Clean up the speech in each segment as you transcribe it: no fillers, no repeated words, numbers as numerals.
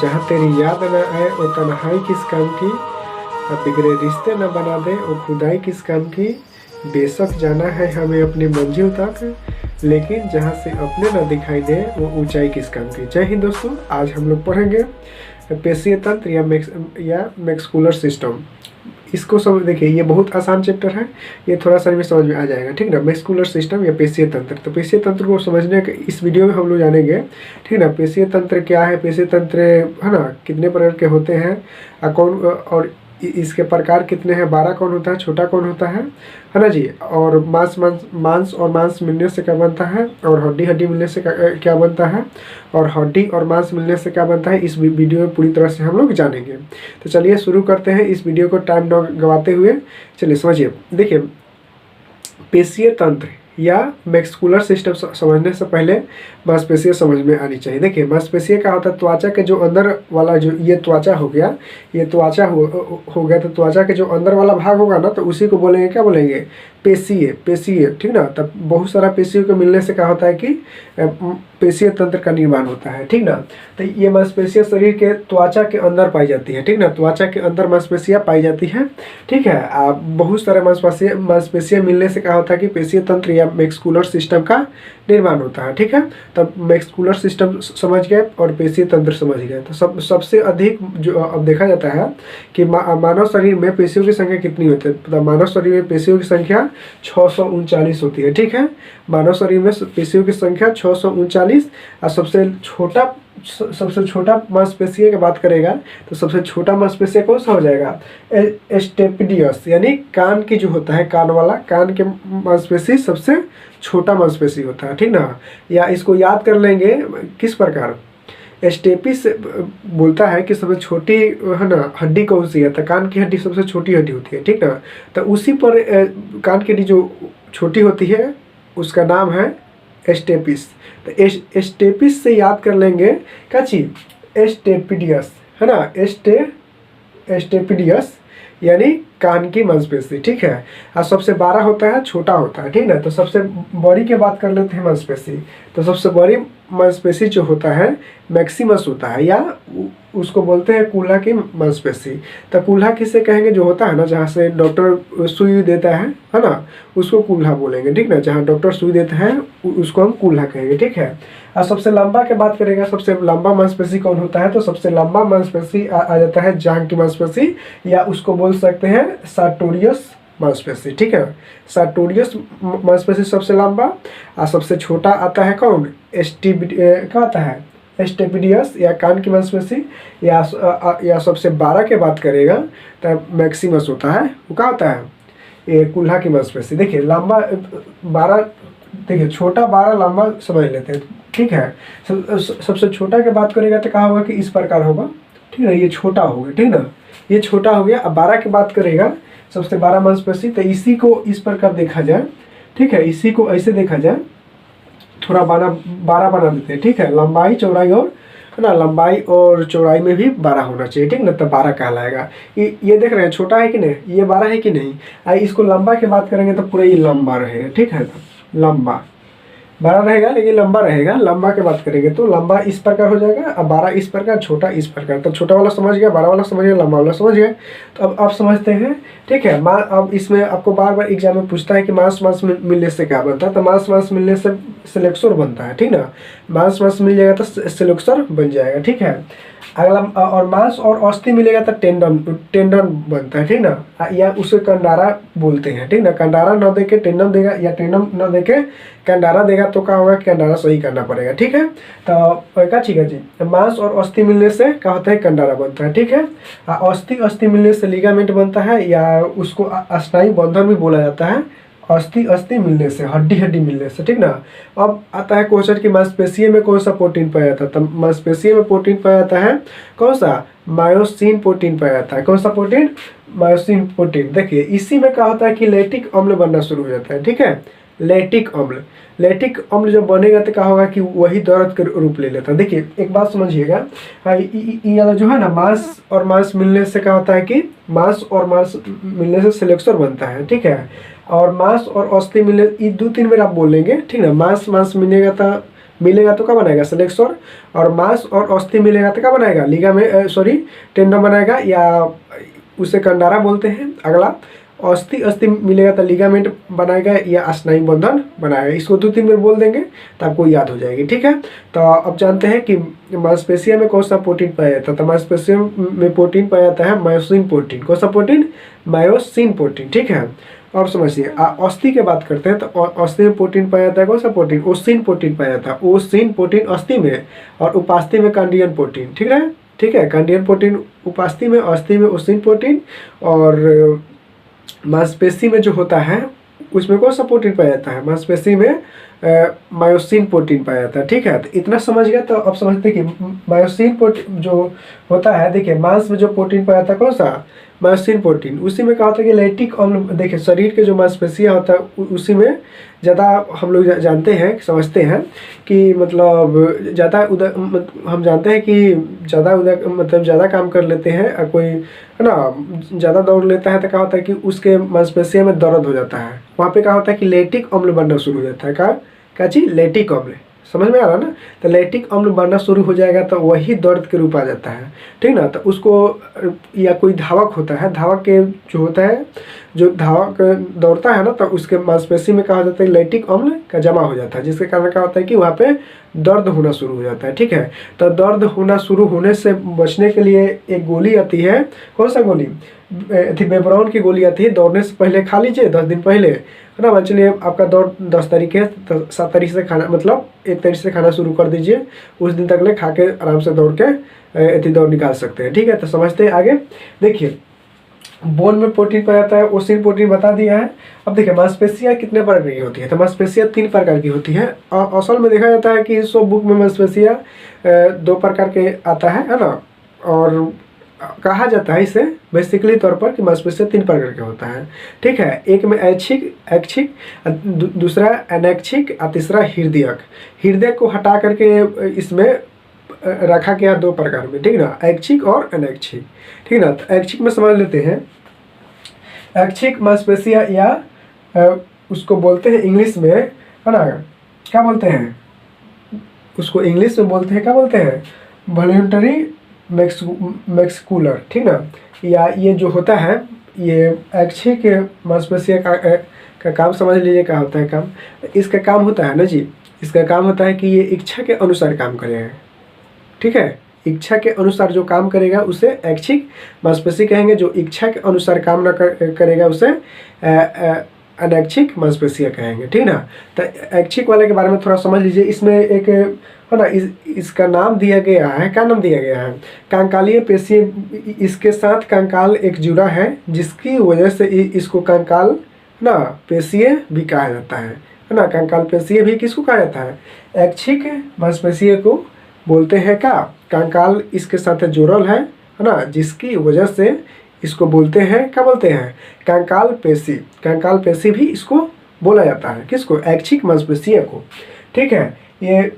जहाँ तेरी याद न आए वो तन्हाई किस काम की, अब बिगड़े रिश्ते न बना दे वो खुदाई किस काम की। बेशक जाना है हमें अपनी मंजिल तक, लेकिन जहाँ से अपने न दिखाई दे वो ऊंचाई किस काम की। जय हिंद दोस्तों, आज हम लोग पढ़ेंगे पेशीय तंत्र या मैक्सकुलर सिस्टम। इसको समझ देखिए, ये बहुत आसान चैप्टर है, ये थोड़ा सा भी समझ में आ जाएगा, ठीक ना। मैक्सकुलर सिस्टम या पेशीय तंत्र, तो पेशीय तंत्र को समझने के इस वीडियो में हम लोग जानेंगे, ठीक ना। पेशीय तंत्र क्या है, पेशीय तंत्र है ना, कितने प्रकार के होते हैं, कौन और इसके प्रकार कितने हैं, बड़ा कौन होता है, छोटा कौन होता है ना जी। और मांस और मांस मिलने से क्या बनता है, और हड्डी हड्डी मिलने से क्या बनता है, और हड्डी और मांस मिलने से क्या बनता है, इस वीडियो में पूरी तरह से हम लोग जानेंगे। तो चलिए शुरू करते हैं इस वीडियो को टाइम न गवाते हुए। चलिए समझिए, देखिए पेशीय तंत्र या मैक्सकुलर सिस्टम समझने से पहले मांसपेशियाँ समझ में आनी चाहिए। देखिए मांसपेशियाँ क्या होता है, त्वचा के जो अंदर वाला जो ये त्वचा हो गया, ये त्वचा हो गया, तो त्वचा के जो अंदर वाला भाग होगा ना, तो उसी को बोलेंगे, क्या बोलेंगे, पेशीय, पेशीय, ठीक ना। तब बहुत सारा पेशियों के मिलने से क्या होता है कि पेशीय तंत्र का निर्माण होता है, ठीक ना। तो ये मांसपेशियाँ शरीर के त्वचा के अंदर पाई जाती है, ठीक ना, त्वचा के अंदर मांसपेशियाँ पाई जाती है, ठीक है। बहुत सारे मांसपेशियाँ मिलने से क्या होता है कि पेशीय तंत्र या मैक्सकुलर सिस्टम का निर्माण होता है, ठीक है। तब मैक्सकुलर सिस्टम समझ गए और पेशीय तंत्र समझ गए। तो सबसे अधिक जो अब देखा जाता है कि मानव शरीर में पेशियों की संख्या कितनी होती है, तो मानव शरीर में पेशियों की संख्या 639 होती है, ठीक है। मानव शरीर में पेशियों की संख्या 639। और सबसे छोटा मांसपेशियों की बात करेगा तो सबसे छोटा मांसपेशिया कौन सा हो जाएगा, स्टेपिडियस, यानी कान की जो होता है, कान वाला, कान के मांसपेशी सबसे छोटा मांसपेशी होता है, ठीक ना। या इसको याद कर लेंगे किस प्रकार, स्टेपिस बोलता है कि सबसे छोटी है ना हड्डी कौन सी है, तो कान की हड्डी सबसे छोटी हड्डी होती है, ठीक ना। तो उसी पर कान की हड्डी जो छोटी होती है उसका नाम है स्टेपिस। तो स्टेपिस से याद कर लेंगे क्या चीज, स्टेपिडियस, है ना, स्टेपिडियस यानी कान की मांसपेशी, ठीक है। और सबसे बड़ा होता है, छोटा होता है, ठीक ना। तो सबसे बड़ी की बात कर लेते हैं मांसपेशी, तो सबसे बड़ी मांसपेशी जो होता है मैक्सिमस होता है, या उसको बोलते हैं कूल्हा की मांसपेशी। तो कूल्हा किसे कहेंगे, जो होता है ना जहाँ से डॉक्टर सुई देता है ना, उसको कूल्हा बोलेंगे, ठीक ना। जहाँ डॉक्टर सुई देता है उसको हम कूल्हा कहेंगे, ठीक है। और सबसे लंबा की बात करेगा, सबसे लंबा मांसपेशी कौन होता है, तो सबसे लंबा मांसपेशी आ जाता है जांघ की मांसपेशी, या उसको बोल सकते हैं सार्टोरियस मांसपेशी, ठीक है। सार्टोरियस मांसपेशी सबसे लंबा। और सबसे छोटा आता है कौन, क्या आता है, स्टेपिडियस या कान की मांसपेशी। या सबसे बड़ा की बात करेगा तो मैक्सिमस होता है, वो क्या होता है, ये कूल्हा की मांसपेशी। देखिए लंबा 12, देखिए छोटा 12, लंबा समझ लेते हैं, ठीक है। सबसे छोटा की बात करेगा तो कहा होगा कि इस प्रकार होगा, ठीक है, ये छोटा हो गया, ठीक ना, ये छोटा हो गया। अब 12 की बात करेगा, सबसे 12 मांसपेशी, तो इसी को इस प्रकार देखा जाए, ठीक है, इसी को ऐसे देखा जाए, थोड़ा 12 बना देते हैं, ठीक है। लंबाई चौड़ाई और, है ना, लंबाई और चौड़ाई में भी 12 होना चाहिए, ठीक ना, तब 12 कहलाएगा। ये देख रहे हैं छोटा है कि नहीं, ये 12 है कि नहीं। इसको लंबा की बात करेंगे तो पूरा ये लंबा रहेगा, ठीक है। तो लंबा 12 रहेगा लेकिन लंबा रहेगा। लंबा की बात करेंगे तो लंबा इस प्रकार हो जाएगा, अब 12 इस प्रकार, छोटा इस प्रकार। तो छोटा वाला समझ गया, 12 वाला समझ गया, लंबा वाला समझ गया। तो अब आप समझते हैं, ठीक है। अब इसमें आपको बार बार एग्जाम में पूछता है कि मांस मिलने से क्या बनता है, तो मांस मिलने से सेलेक्सर बनता है, ठीक ना। मांस मिल जाएगा तो सेलेक्सर बन जाएगा, ठीक है। अगला, और मांस और अस्थि मिलेगा तो टेंडन बनता है, ठीक ना, या उसे कंडारा बोलते हैं, ठीक ना। कंडारा न देके टेंडन देगा, या टेंडन न देके कंडारा देगा, तो क्या होगा, कंडारा सही करना पड़ेगा, ठीक है। तो क्या ठीक है जी, मांस और अस्थि मिलने से क्या होता है, कंडारा बनता है, ठीक है। अस्थि मिलने से लिगामेंट बनता है, या उसको स्नायु बंधन भी बोला जाता है। अस्थि मिलने से, हड्डी मिलने से, ठीक ना। अब आता है क्वेश्चन कि मांसपेशियों में कौन सा प्रोटीन पाया जाता है, तो मांसपेशियों में प्रोटीन पाया जाता है कौन सा, मायोसिन प्रोटीन पाया जाता है। कौन सा प्रोटीन, मायोसिन प्रोटीन। देखिए इसी में क्या होता है कि लैक्टिक अम्ल बनना शुरू हो जाता है, ठीक है। लैक्टिक अम्ल जब बनेगा तो क्या होगा कि वही दर्द के रूप ले लेता है। देखिए एक बात समझिएगा, ये जो है ना, मांस और मांस मिलने से क्या होता है कि मांस और मांस मिलने से सेलेक्सर बनता है, ठीक है। और मांस और अस्थि मिलने, ये 2-3 बार आप बोलेंगे, ठीक है। मांस मिलेगा तो मिलेगा तो क्या बनाएगा, फ्लेक्सोर। और मांस और अस्थि मिलेगा तो क्या बनाएगा, लिगामेंट, सॉरी टेंडन बनाएगा, या उसे कंडारा बोलते हैं। अगला अस्थि अस्थि मिलेगा तो लिगामेंट बनाएगा या स्नायु बंधन बनाएगा। इसको 2-3 बार बोल देंगे तो आपको याद हो जाएगी, ठीक है। तो अब जानते हैं कि मांसपेशियों में कौन सा प्रोटीन पाया जाता है। तो मांसपेशियों में प्रोटीन पाया जाता है मायोसिन प्रोटीन। कौन सा प्रोटीन, मायोसिन प्रोटीन, ठीक है। और समझिए अस्थि की बात करते हैं तो अस्थि में प्रोटीन पाया जाता है, कौन सा प्रोटीन, ओसिन प्रोटीन पाया जाता है। ओसिन प्रोटीन अस्थि में और उपास्थि में कार्डियन प्रोटीन, ठीक है, ठीक है। कार्डियन प्रोटीन उपास्थि में, अस्थि में ओसिन प्रोटीन। और मांसपेशी में जो होता है उसमें कौन सा प्रोटीन पाया जाता है, मांसपेशी में मायोसिन प्रोटीन पाया जाता है, ठीक है। तो इतना समझ गया। तो अब समझते हैं कि मायोसिन प्रोटीन जो होता है, देखिए मांस में जो प्रोटीन पाया जाता है कौन सा, मायोसिन प्रोटीन। उसी में कहा था कि लैक्टिक अम्ल, देखिए शरीर के जो मांसपेशियाँ होता है उसी में ज़्यादा हम लोग जानते हैं, समझते हैं कि मतलब ज़्यादा हम जानते हैं कि ज़्यादा मतलब ज़्यादा काम कर लेते हैं, कोई है ना ज़्यादा दौड़ लेता है तो क्या होता है कि उसके मांसपेशियों में दर्द हो जाता है। वहाँ पे क्या होता है कि लैक्टिक अम्ल बनना शुरू हो जाता है। क्या चीज़, लैक्टिक अम्ल, समझ में आ रहा ना। तो लैक्टिक अम्ल बनना शुरू हो जाएगा तो वही दर्द के रूप आ जाता है, ठीक ना। तो उसको, या कोई धावक होता है, धावक के जो होता है, जो धावक दौड़ता है ना, तो उसके मांसपेशी में कहा जाता है लैक्टिक अम्ल का जमा हो जाता है, जिसके कारण क्या होता है कि वहाँ पे दर्द होना शुरू हो जाता है, ठीक है। तो दर्द होना शुरू होने से बचने के लिए एक गोली आती है, कौन सा गोली, बेब्रॉन की गोली आती है। दौड़ने से पहले खा लीजिए 10 दिन पहले, है ना। मान चलिए आपका दौड़ 10 तारीख है तो 7 तारीख से खाना, मतलब 1 तारीख से खाना शुरू कर दीजिए। उस दिन तक ले खा के आराम से दौड़ के दौड़ निकाल सकते हैं, ठीक है। तो समझते हैं आगे। देखिए बोन में प्रोटीन पाया जाता है, ओसिन प्रोटीन बता दिया है। अब देखिए मांसपेशियाँ कितने प्रकार की होती है। तो मांसपेशियाँ 3 प्रकार की होती है। असल में देखा जाता है कि सब बुक में मांसपेशियाँ 2 प्रकार के आता है ना। और कहा जाता है इसे बेसिकली तौर पर कि मांसपेशियाँ 3 प्रकार के होता है, ठीक है। एक में ऐच्छिक, दूसरा अनैच्छिक और तीसरा हृदयक। हृदयक को हटा करके इसमें रखा गया 2 प्रकार में, ठीक ना, ऐच्छिक और अनैच्छिक, ठीक ना। तो ऐच्छिक में समझ लेते हैं। ऐच्छिक मांसपेशियाँ या उसको बोलते हैं इंग्लिश में, है ना, क्या बोलते हैं उसको, इंग्लिश में बोलते हैं, क्या बोलते हैं, वॉलंटरी मैक्सकुलर, ठीक ना। या ये जो होता है, ये ऐच्छिक मांसपेशियाँ का काम समझ लीजिए क्या होता है काम। इसका काम होता है ना जी, इसका काम होता है कि ये इच्छा के अनुसार काम करेगा, ठीक है। इच्छा के अनुसार जो काम करेगा उसे ऐच्छिक मांसपेशी कहेंगे। जो इच्छा के अनुसार काम न करेगा उसे अनैच्छिक मांसपेशियाँ कहेंगे, ठीक ना। तो ऐच्छिक वाले के बारे में थोड़ा समझ लीजिए। इसमें एक है ना, इसका नाम दिया गया है, क्या नाम दिया गया है, कंकालीय पेशी। इसके साथ कंकाल एक जुड़ा है, जिसकी वजह से इसको कंकाल ना पेशीय भी कहा जाता है ना। कंकाल पेशीय भी किसको कहा जाता है, ऐच्छिक मांसपेशियों को बोलते हैं। क्या कंकाल इसके साथ जुड़ल है ना, जिसकी वजह से इसको बोलते हैं, क्या बोलते हैं, कंकाल पेशी। कंकाल पेशी भी इसको बोला जाता है, किसको, ऐच्छिक मांसपेशियों को, ठीक है। ये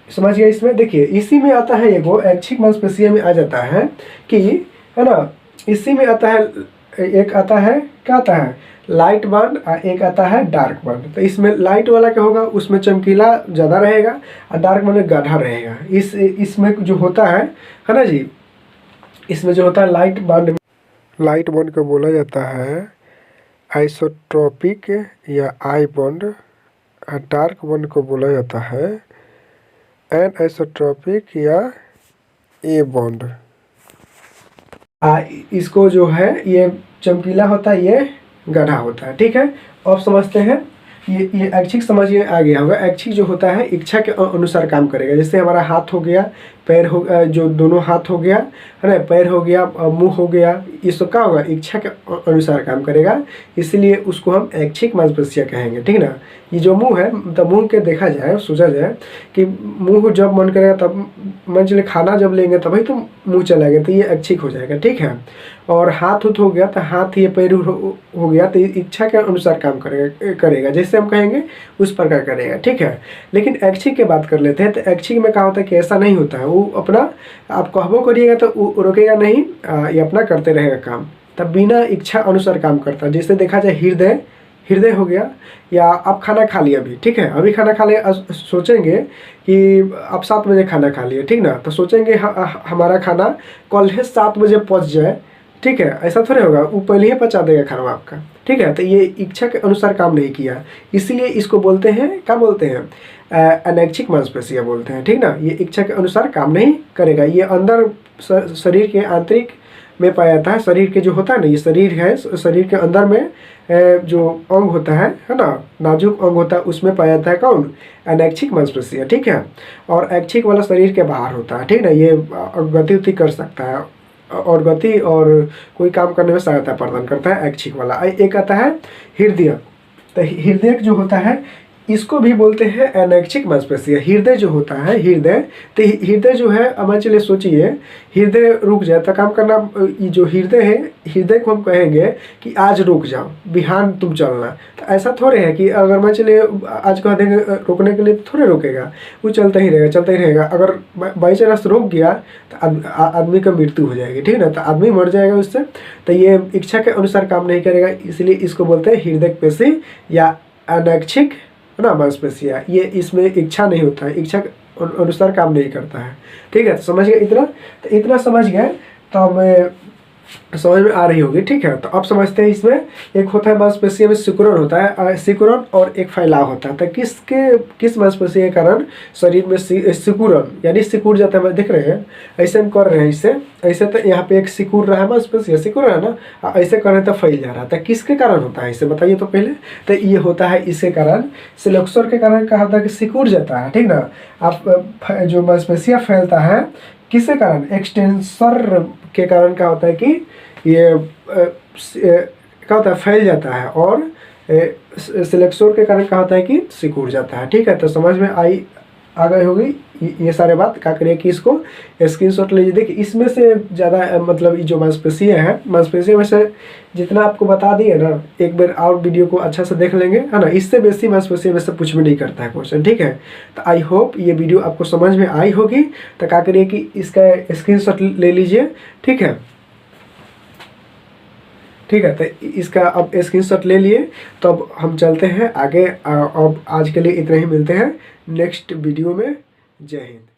समझिए। इसमें देखिए इसी में आता है, एगो ऐच्छिक मांसपेशियों में आ जाता है कि, है ना, इसी में आता है, एक आता है, क्या आता है, लाइट बॉन्ड, और एक आता है डार्क बॉन्ड। तो इसमें लाइट वाला क्या होगा, उसमें चमकीला ज़्यादा रहेगा, और डार्क बॉन्ड में गाढ़ा रहेगा। इसमें जो होता है ना जी, इसमें जो होता है लाइट बॉन्ड को बोला जाता है आइसोट्रोपिक या आई बॉन्ड, और डार्क बॉन्ड को बोला जाता है एनआइसोट्रोपिक या ए बॉन्ड। इसको जो है ये चमकीला होता है, ये गाढ़ा होता है, ठीक है। अब समझते हैं ये ऐच्छिक समझिए आ गया होगा। ऐच्छिक जो होता है इच्छा के अनुसार काम करेगा। जैसे हमारा हाथ हो गया, पैर हो, जो दोनों हाथ हो गया, है ना, पैर हो गया, मुंह हो गया, ये सब क्या होगा, इच्छा के अनुसार काम करेगा, इसलिए उसको हम ऐच्छिक मांसपेशियाँ कहेंगे, ठीक ना। ये जो मुंह है, तो मुंह के देखा जाए, सोचा जाए कि मुंह जब मन करेगा तब, मान चलिए खाना जब लेंगे तभी तो मुँह चलाएंगे, तो ये ऐच्छिक हो जाएगा, ठीक है। और हाथ हो गया तो हाथ, ये पैर हो गया तो इच्छा के अनुसार काम करेगा, जैसे हम कहेंगे उस प्रकार करेगा, ठीक है। लेकिन ऐच्छिक की बात कर लेते हैं। तो ऐच्छिक में क्या होता है कि ऐसा नहीं होता है, वो अपना, आप कहबो करिएगा तो वो रुकेगा नहीं, ये अपना करते रहेगा काम, तब बिना इच्छा अनुसार काम करता है। जैसे देखा जाए हृदय हो गया, या आप खाना खा लिया अभी, ठीक है, अभी खाना खा लिया, सोचेंगे कि आप 7 बजे खाना खा लिए, ठीक ना, तो सोचेंगे हमारा खाना कल है 7 बजे पच जाए, ठीक है, ऐसा थोड़े होगा, वो पहले ही पचा देगा खाना आपका, ठीक है। तो ये इच्छा के अनुसार काम नहीं किया, इसलिए इसको बोलते हैं, क्या बोलते हैं, अनैच्छिक मांसपेशियाँ बोलते हैं, ठीक ना। ये इच्छा के अनुसार काम नहीं करेगा, ये अंदर शरीर के आंतरिक में पाया जाता है। शरीर के जो होता है ना, ये शरीर है, शरीर के अंदर में जो अंग होता है ना, नाजुक अंग होता है, उसमें पाया जाता है कौन, अनैच्छिक मांसपेशियाँ, ठीक है। और ऐच्छिक वाला शरीर के बाहर होता है, ठीक ना, ये गति उति कर सकता है और गति और कोई काम करने में सहायता प्रदान करता है, ऐच्छिक वाला। एक आता है हृदय, तो हृदय जो होता है इसको भी बोलते हैं अनैच्छिक मांसपेशियाँ। हृदय जो होता है, हृदय, तो हृदय जो है, अब चलिए सोचिए, हृदय रुक जाए तो काम करना, ये जो हृदय है, हृदय को हम कहेंगे कि आज रुक जाओ, बिहान तुम चलना, तो ऐसा थोड़े है कि अगर मैं चलिए आज कह देंगे रोकने के लिए, तो थोड़े रुकेगा, वो चलता ही रहेगा, चलता ही रहेगा। अगर बाई चांस रुक गया तो आदमी का मृत्यु हो जाएगी, ठीक है ना, तो आदमी मर जाएगा उससे। तो ये इच्छा के अनुसार काम नहीं करेगा, इसलिए इसको बोलते हैं हृदय पेशी या अनैच्छिक ना मांसपेशियाँ। ये इसमें इच्छा नहीं होता है, इच्छा के अनुसार काम नहीं करता है, ठीक है। तो समझ गए इतना, तो इतना समझ गए तो हमें समझ में आ रही होगी, ठीक है। तो अब समझते हैं, इसमें एक होता है मांसपेशियों में सिकुड़न होता है, सिकुड़न, और एक फैलाव होता है। तो किस मांसपेशी के कारण शरीर में सिकुड़न यानी सिकुड़ जाता है, देख रहे हैं, ऐसे हम कर रहे हैं, इससे ऐसे, तो यहाँ पे एक सिकुड़ रहा है, मांसपेशी सिकुड़ रहा है ना, ऐसे कर रहे हैं तो फैल जा रहा है। तो किसके कारण होता है इसे बताइए तो पहले। तो ये होता है इसके कारण, सिलेक्सर के कारण कहा था कि सिकुड़ जाता है, ठीक ना। आप जो मांसपेशियाँ फैलता है किसके कारण, एक्सटेंसर के कारण क्या होता है कि ये क्या होता है, फैल जाता है, और सिलेक्सोर के कारण क्या होता है कि सिकुड़ जाता है, ठीक है। तो समझ में आ गई होगी ये सारे बात। क्या करिए कि इसको स्क्रीनशॉट लीजिए। देखिए इसमें से ज़्यादा मतलब ये जो मांसपेशियाँ हैं, मांसपेशियों में से जितना आपको बता दिए ना, एक बार और वीडियो को अच्छा से देख लेंगे, है ना, इससे बेसी मांसपेशियों में से कुछ भी नहीं करता है क्वेश्चन, ठीक है। तो आई होप ये वीडियो आपको समझ में आई होगी। तो क्या करिए कि इसका स्क्रीनशॉट ले लीजिए, ठीक है, ठीक है। तो इसका अब स्क्रीनशॉट ले लिए, तो अब हम चलते हैं आगे। अब आज के लिए इतना ही, मिलते हैं नेक्स्ट वीडियो में। जय हिंद।